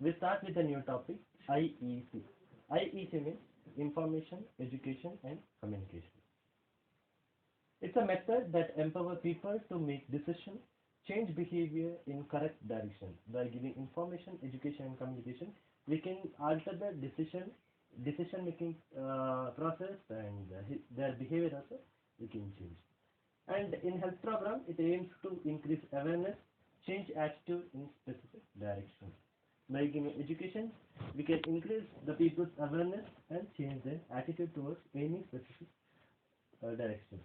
We start with a new topic, IEC. IEC means Information, Education and Communication. It's a method that empowers people to make decisions, change behavior in correct direction. By giving information, education and communication, we can alter the decision making process and their behavior also we can change. And in health program, it aims to increase awareness, change attitude in specific direction. By giving education, we can increase the people's awareness and change their attitude towards any specific direction.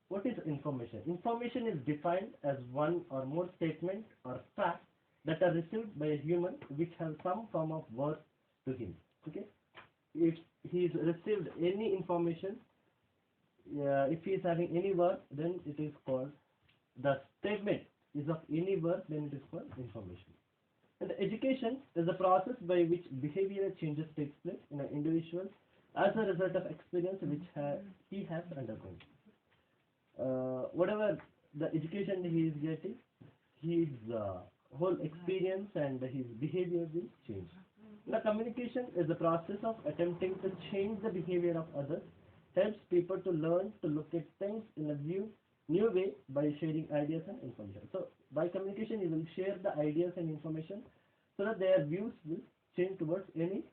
What is information? Information is defined as one or more statements or facts that are received by a human which have some form of worth to him. Okay? If he is received any information, if he is having any worth, then it is called the statement is of any worth, then it is called information. And the education is the process by which behavioral changes takes place in an individual as a result of experience which he has undergone. Whatever the education he is getting, his whole experience and his behavior will change. The communication is the process of attempting to change the behavior of others, helps people to learn to look at things in a new way by sharing ideas and information. So by communication, you will share the ideas and information so that their views will change towards any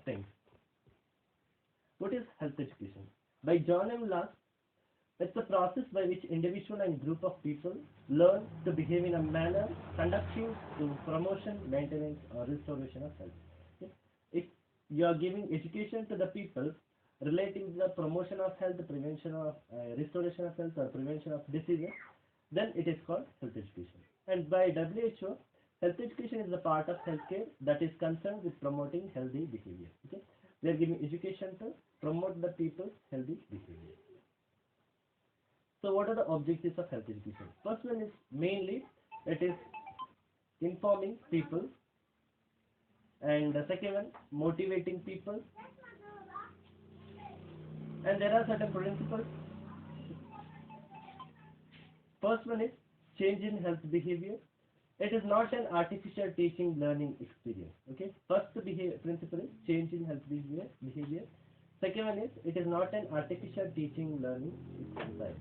things. What is health education? By John M. Last, it's a process by which individual and group of people learn to behave in a manner conducive to promotion, maintenance, or restoration of health. Okay? If you are giving education to the people relating to the promotion of health, prevention of restoration of health, or prevention of diseases, then it is called health education. And by WHO, health education is a part of healthcare that is concerned with promoting healthy behavior. Okay? They are giving education to promote the people's healthy behavior. So what are the objectives of health education? First one is mainly it is informing people, and the second one motivating people, and there are certain principles. First one is change in health behavior. It is not an artificial teaching learning experience. Okay. First principle is change in health behavior. Second one is it is not an artificial teaching learning exercise.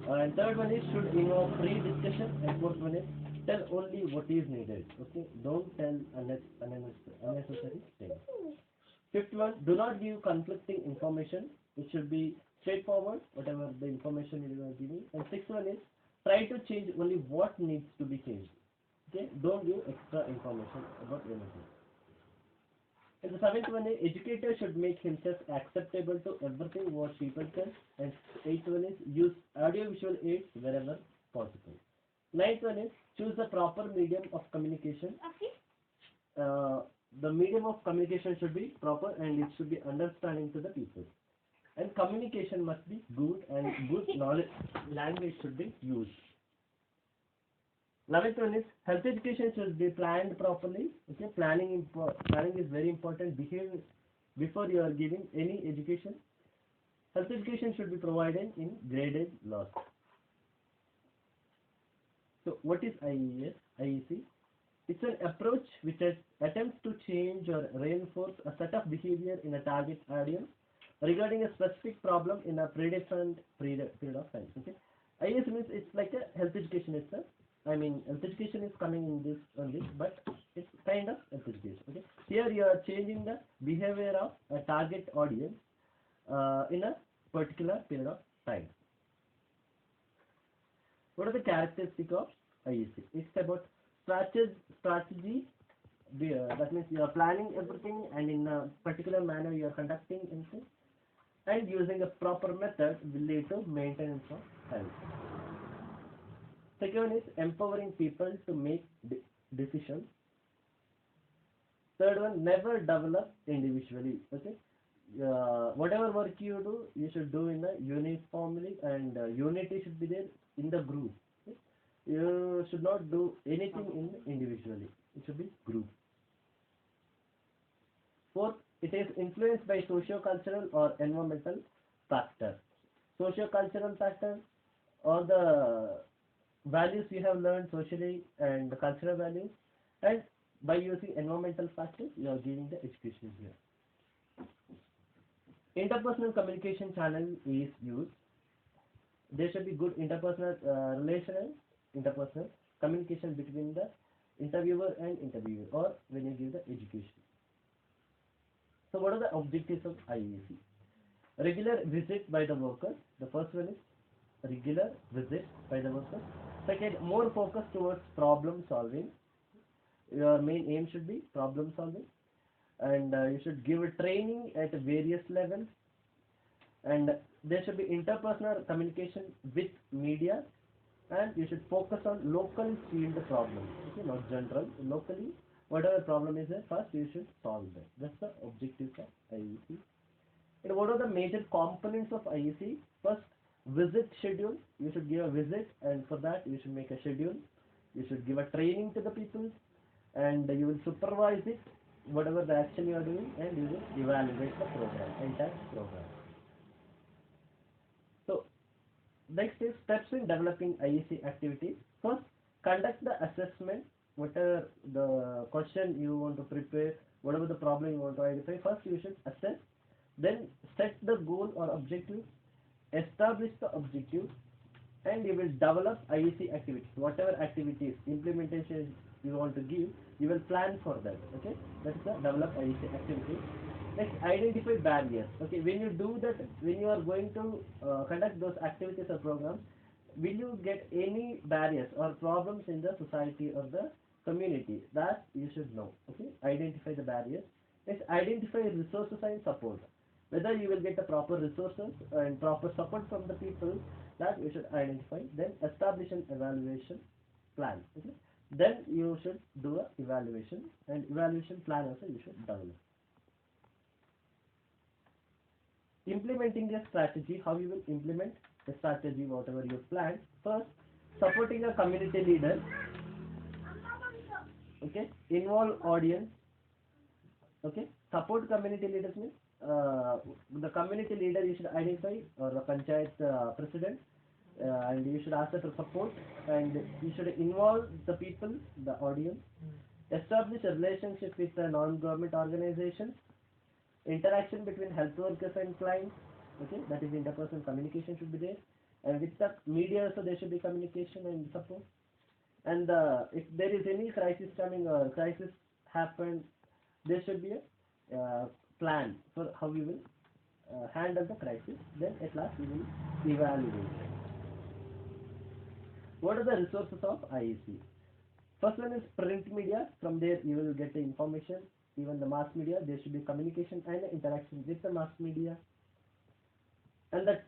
And third one is should involve free discussion, and fourth one is tell only what is needed. Okay, don't tell unnecessary things. Fifth one, do not give conflicting information. It should be straightforward, whatever the information you are giving. And sixth one is try to change only what needs to be changed. Okay, don't give extra information about anything. And the seventh one is educator should make himself acceptable to everything what people can. And eighth one is use audiovisual aids wherever possible. Ninth one is choose the proper medium of communication. The medium of communication should be proper and it should be understanding to the people. And communication must be good and good knowledge language should be used. 11th one is health education should be planned properly. Okay, planning is very important. Behave before you are giving any education. Health education should be provided in graded lots. So what is IEC? It's an approach which attempts to change or reinforce a set of behavior in a target audience regarding a specific problem in a predefined period of time. Okay, IEC means it's like a health education itself. I mean, health education is coming in this only, but it's kind of health education. Okay, here you are changing the behavior of a target audience in a particular period of time. What are the characteristics of IEC? It's about strategy. That means you are planning everything, and in a particular manner you are conducting anything, and using a proper method will lead to maintenance of health. Second one is empowering people to make decisions. Third one, never develop individually. Okay, whatever work you do, you should do in a uniformly, and unity should be there in the group. Okay? You should not do anything individually. It should be group. Fourth, it is influenced by socio-cultural or environmental factors. Socio-cultural factors or the values you have learned socially and cultural values, and by using environmental factors you are giving the education here. Interpersonal communication channel is used. There should be good interpersonal relation and interpersonal communication between the interviewer and interviewee, or when you give the education. So what are the objectives of IEC? Regular visit by the workers. The first one is regular visit by the workers. Second, more focus towards problem solving. Your main aim should be problem solving, and you should give a training at various levels, and there should be interpersonal communication with media, and you should focus on local field problems, okay, not general, locally. Whatever problem is there, first you should solve that. That's the objective of IEC. And what are the major components of IEC? First, visit schedule. You should give a visit, and for that you should make a schedule. You should give a training to the people, and you will supervise it, whatever the action you are doing, and you will evaluate the program, entire program. So next is steps in developing IEC activities. First, conduct the assessment. Whatever the question you want to prepare, whatever the problem you want to identify, first you should assess. Then set the goal or objective, establish the objective, and you will develop IEC activities. Whatever activities, implementation you want to give, you will plan for that. Okay, that is the develop IEC activity. Next, identify barriers. Okay, when you do that, when you are going to conduct those activities or programs, will you get any barriers or problems in the society or the community? That you should know. Okay, identify the barriers. Next, identify resources and support. Whether you will get the proper resources and proper support from the people, that you should identify. Then establish an evaluation plan. Okay, then you should do a evaluation, and evaluation plan also you should develop. Implementing a strategy, how you will implement the strategy, whatever you plan. First, supporting a community leader. Okay, involve audience. Okay, support community leaders means the community leader you should identify, or the panchayat president, and you should ask for support, and you should involve the people, the audience. Establish a relationship with the non-government organizations. Interaction between health workers and clients. Okay, that is interpersonal communication should be there, and with the media also there should be communication and support. And if there is any crisis coming or crisis happen, there should be a plan for how we will handle the crisis. Then at last we will evaluate. What are the resources of IEC? First one is print media. From there you will get the information. Even the mass media, there should be communication and interaction with the mass media. And that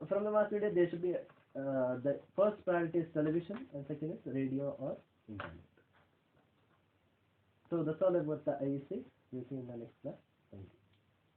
from the mass media there should be the first priority is television, and second is radio or internet. So that's all about the IEC. We'll see in the next class. Thank you.